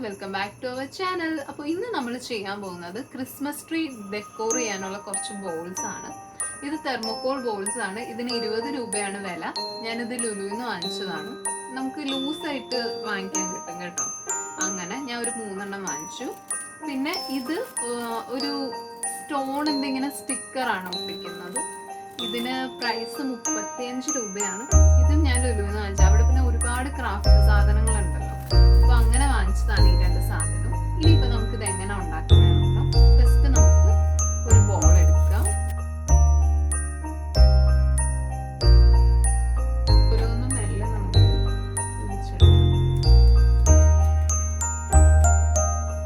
Welcome back to our channel. അപ്പോൾ ഇന്ന് നമ്മൾ ചെയ്യാൻ പോകുന്നത് ക്രിസ്മസ് ട്രീ ഡെക്കോർ ചെയ്യാനുള്ള കുറച്ച് ബോൾസ് ആണ്. ഇത് തെർമോകോൾ ബോൾസ് ആണ്. ഇതിന് 20 രൂപയാണ് വില. ഞാനിത് ലുലുവിൽ നിന്ന് വാങ്ങിച്ചതാണ്. നമുക്ക് ലൂസായിട്ട് വാങ്ങിക്കാൻ കിട്ടും കേട്ടോ. അങ്ങനെ ഞാൻ ഒരു 3 എണ്ണം വാങ്ങിച്ചു. പിന്നെ ഇത് ഒരു സ്റ്റോണിൻ്റെ ഇങ്ങനെ സ്റ്റിക്കറാണ് ഒട്ടിക്കുന്നത്. ഇതിന് പ്രൈസ് 35 രൂപയാണ്. ഇതും ഞാൻ ലുലുവിൽ നിന്ന് വാങ്ങിച്ചു. അവിടെ പിന്നെ ഒരുപാട് ക്രാഫ്റ്റ് സാധനങ്ങളുണ്ടല്ലോ. അപ്പൊ അങ്ങനെ വാങ്ങിച്ചതാണ് ഈ 2 സാധനവും. ഇനിയിപ്പോ നമുക്ക് ഇത് എങ്ങനെ ഉണ്ടാക്കുന്നത് നോക്കാം. ഫസ്റ്റ് നമുക്ക് ഒരു ബോൾ എടുക്കാം. ഓരോന്നും മെല്ലെ നമുക്ക് ഒഴിച്ചെടുക്കാം.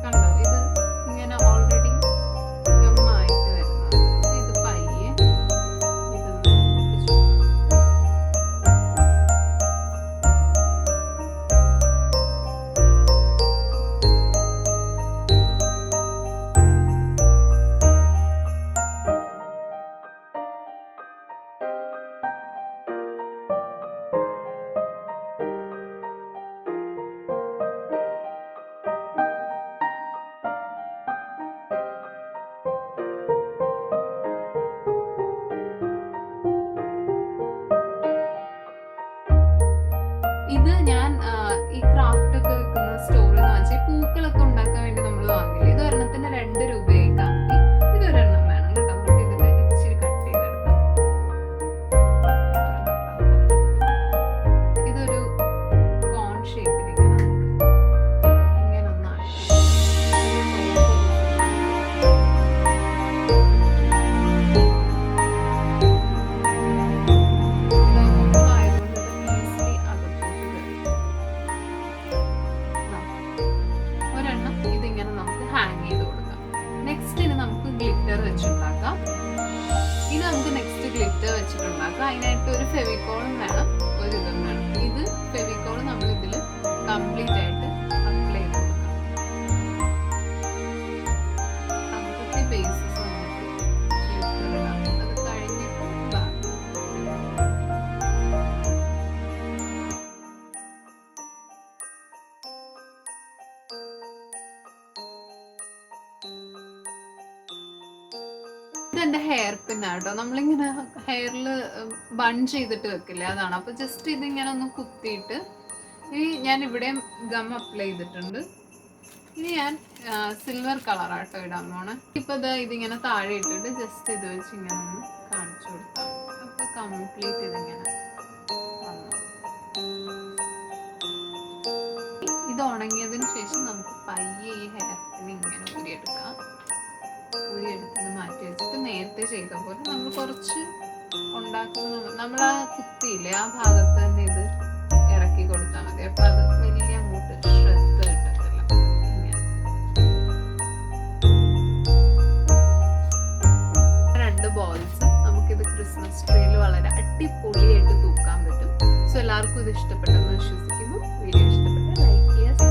കണ്ടോ, ഇത് ഇങ്ങനെ ഓൾറെഡി ഗമ്മായിട്ട് വരുന്നത്. ഇത് പയ്യെ ഇത് ഞാൻ ഈ ക്രാഫ്റ്റ് ഒക്കെ വെക്കുന്ന സ്റ്റോറിൽ നിന്ന് വാങ്ങിച്ച പൂക്കളൊക്കെ ഉണ്ടാക്കാൻ വേണ്ടി നമ്മൾ വാങ്ങില്ല. ഇത് ഒരെണ്ണത്തിന് 2 രൂപയായിട്ടാക്കി. ഇതൊരെണ്ണം വേണം കേട്ടോ. നമുക്ക് ഇതിന്റെ ഇച്ചിരി കട്ട് ചെയ്തെടുക്കാം. ഇതൊരു കോൺ ഷേപ്പിൽ ഇങ്ങനെ ഒന്നാണ്. ഗ്ലിറ്റർ വെച്ചിട്ടുണ്ടാക്കാം. അതിനായിട്ട് ഒരു ഫെവിക്കോളും വേണം, ഒരു ഇതും വേണം. ഇത് ഫെവിക്കോൾ നമ്മൾ ഇതിൽ കംപ്ലീറ്റ് ആയിട്ട് അപ്ലൈ ചെയ്ത് കൊടുക്കാം. നമുക്ക് ബേസിസ് നമുക്ക് ഗ്ലിറ്റർ ഇടാം. അത് കഴിഞ്ഞിട്ട് ഇതെന്റെ ഹെയർ പിന്നാട്ടോ. നമ്മളിങ്ങനെ ഹെയറിൽ ബൺ ചെയ്തിട്ട് വെക്കില്ലേ, അതാണ്. അപ്പൊ ജസ്റ്റ് ഇതിങ്ങനെ ഒന്ന് കുത്തിയിട്ട് ഇനി ഞാൻ ഇവിടെ ഗം അപ്ലൈ ചെയ്തിട്ടുണ്ട്. ഇനി ഞാൻ സിൽവർ കളറാട്ടോ ഇടാൻ പോണെ. ഇപ്പൊ ഇതിങ്ങനെ താഴെ ഇട്ടിട്ട് ജസ്റ്റ് ഇത് വെച്ച് ഇങ്ങനെ ഒന്ന് കാണിച്ചു കൊടുത്താൽ അപ്പൊ കംപ്ലീറ്റ് ഇതിങ്ങനെ വന്നു. ഇത് ഉണങ്ങിയതിന് ശേഷം നമുക്ക് പയ്യെ ഈ ഹെയർ പിൻ ഇങ്ങനെ ഊരിയെടുക്കാം. ഊരിയെടുത്ത് മാറ്റി വെച്ചിട്ട് നേരത്തെ ചെയ്ത പോലെ നമ്മൾ കുറച്ച് ഉണ്ടാക്കുന്ന നമ്മൾ ആ കുത്തിയില്ലേ ആ ഭാഗത്ത് തന്നെ ഇത് ഇറക്കി കൊടുത്താൽ മതി. അപ്പൊ അത് വലിയ അങ്ങോട്ട് ശ്രദ്ധ കിട്ടത്തില്ല. ഇങ്ങനെ 2 ബോൾസ് നമുക്കിത് ക്രിസ്മസ് ട്രീയിൽ വളരെ അടിപൊളിയായിട്ട് തൂക്കാൻ പറ്റും. സോ എല്ലാവർക്കും ഇത് ഇഷ്ടപ്പെട്ടെന്ന് വിശ്വസിക്കുന്നു. വീഡിയോ ഇഷ്ടപ്പെട്ട ലൈക്ക് ചെയ്യുക.